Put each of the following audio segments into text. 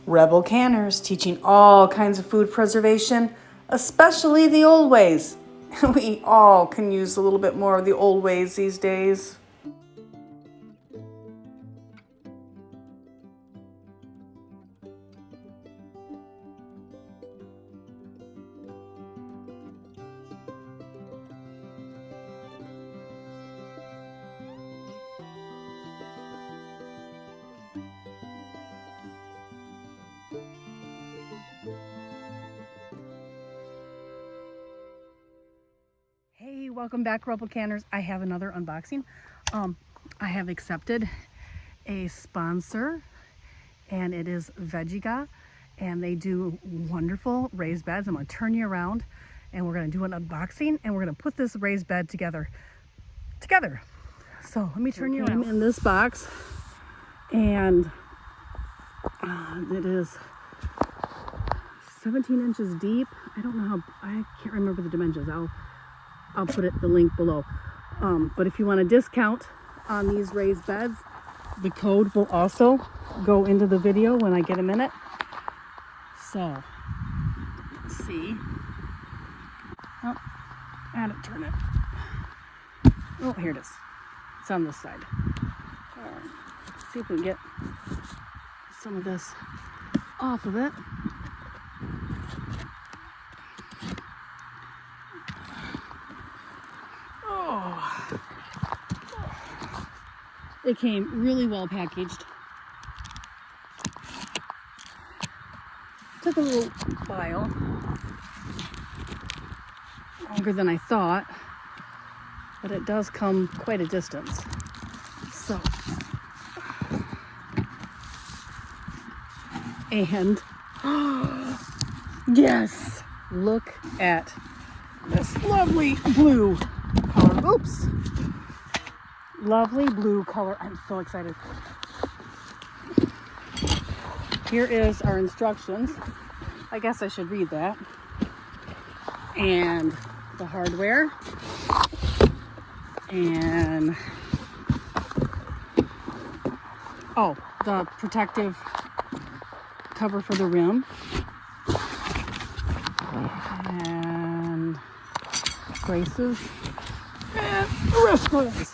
Rebel canners teaching all kinds of food preservation, especially the old ways. We all can use a little bit more of the old ways these days. Hey, welcome back, Rebel Canners. I have another unboxing. I have accepted a sponsor, and it is Veggega, and they do wonderful raised beds. I'm going to turn you around, and we're going to do an unboxing, and we're going to put this raised bed together. So let me turn you around. In this box, and it is 17 inches deep. I don't know how, I can't remember the dimensions. I'll put the link below. But if you want a discount on these raised beds, the code will also go into the video when I get a minute. So, let's see. Oh, I had to turn it. Oh, here it is. It's on this side. All right. Let's see if we can get some of this off of it. It came really well packaged. Took a little while, longer than I thought, but it does come quite a distance. So, and yes, look at this lovely blue color. Oops. Lovely blue color. I'm so excited. Here is our instructions. I guess I should read that. And the hardware. And the protective cover for the rim. And braces. And wrist clips.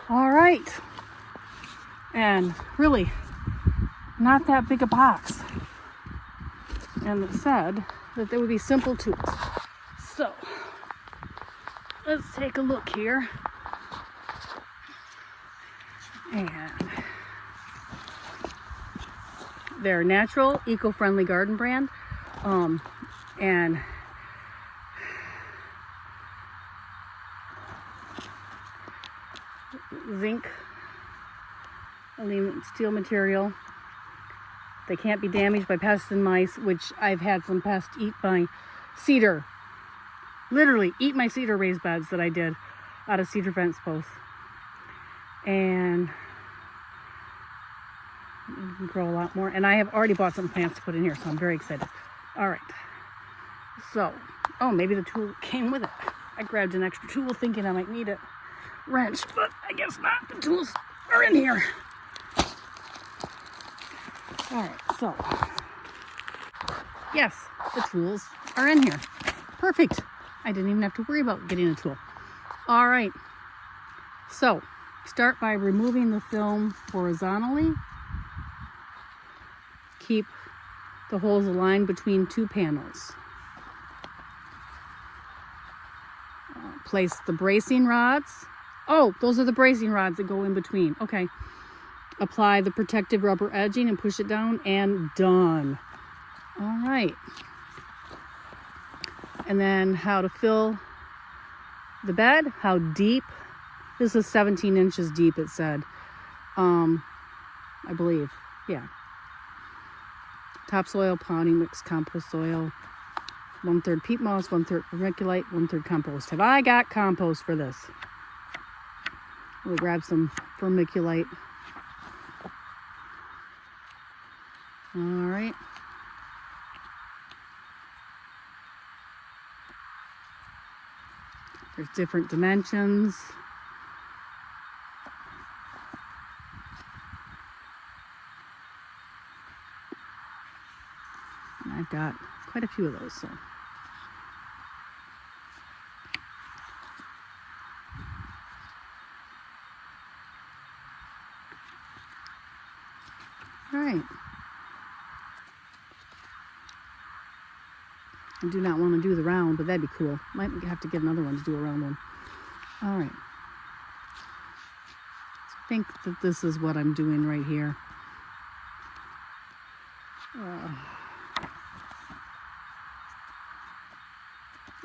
All right, and really not that big a box, and it said that there would be simple tools. So let's take a look here, and they're natural, eco-friendly garden brand, and zinc, aluminum, steel material. They can't be damaged by pests and mice, which I've had some pests eat my cedar. Literally eat my cedar raised beds that I did out of cedar fence posts. And you can grow a lot more. And I have already bought some plants to put in here, so I'm very excited. All right. So, maybe the tool came with it. I grabbed an extra tool thinking I might need it. Wrench, but I guess not. The tools are in here. All right, so yes, the tools are in here. Perfect. I didn't even have to worry about getting a tool. All right, so start by removing the film horizontally. Keep the holes aligned between two panels. Place the bracing rods. Oh, those are the bracing rods that go in between. Okay. Apply the protective rubber edging and push it down, and done. All right. And then how to fill the bed, how deep. This is 17 inches deep, it said. I believe. Yeah. Topsoil, pounding mix, compost soil. 1/3 peat moss, 1/3 vermiculite, 1/3 compost. Have I got compost for this? We'll grab some vermiculite. All right. There's different dimensions. I've got quite a few of those, so. All right. I do not want to do the round, but that'd be cool. Might have to get another one to do a round one. All right. So I think that this is what I'm doing right here.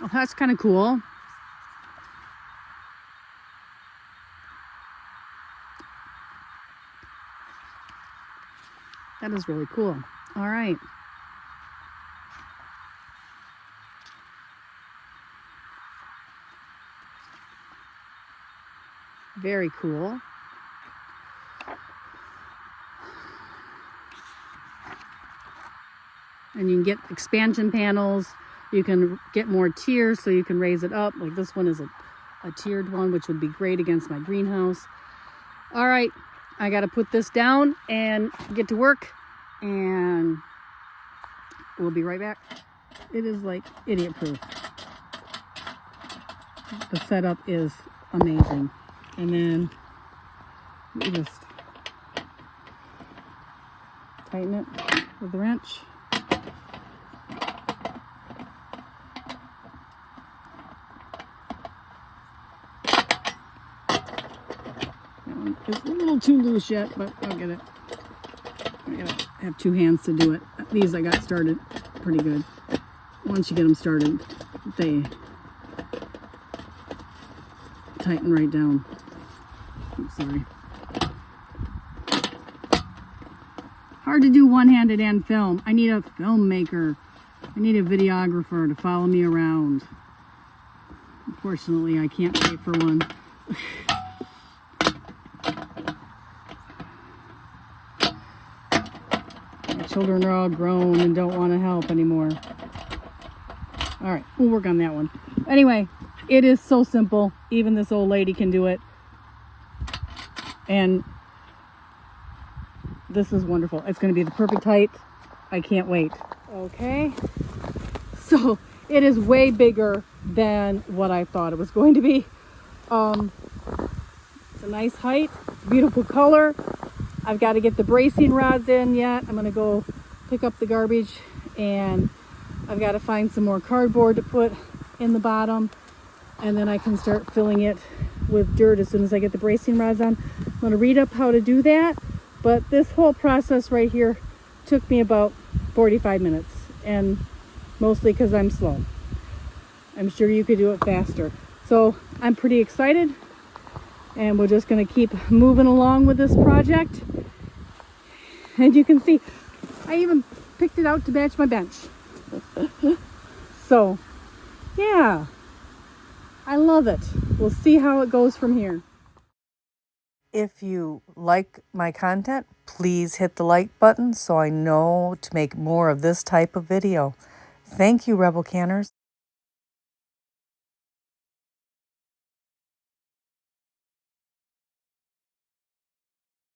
Oh, that's kind of cool. That is really cool. All right. Very cool. And you can get expansion panels. You can get more tiers so you can raise it up. Like this one is a tiered one, which would be great against my greenhouse. All right, I got to put this down and get to work, and we'll be right back. It is like idiot proof. The setup is amazing. And then you just tighten it with the wrench. It's a little too loose yet, but I'll get it. I gotta have two hands to do it. These I got started pretty good. Once you get them started, they tighten right down. I'm sorry. Hard to do one-handed and film. I need a filmmaker. I need a videographer to follow me around. Unfortunately, I can't pay for one. My children are all grown and don't want to help anymore. All right, we'll work on that one. Anyway, it is so simple. Even this old lady can do it. And this is wonderful. It's going to be the perfect height. I can't wait. Okay. So it is way bigger than what I thought it was going to be. It's a nice height, beautiful color. I've got to get the bracing rods in yet. I'm going to go pick up the garbage, and I've got to find some more cardboard to put in the bottom, and then I can start filling it with dirt as soon as I get the bracing rods on. I'm going to read up how to do that, but this whole process right here took me about 45 minutes, and mostly because I'm slow. I'm sure you could do it faster. So I'm pretty excited, and we're just going to keep moving along with this project. And you can see I even picked it out to match my bench. So yeah, I love it. We'll see how it goes from here. If you like my content, please hit the like button so I know to make more of this type of video. Thank you, Rebel Canners.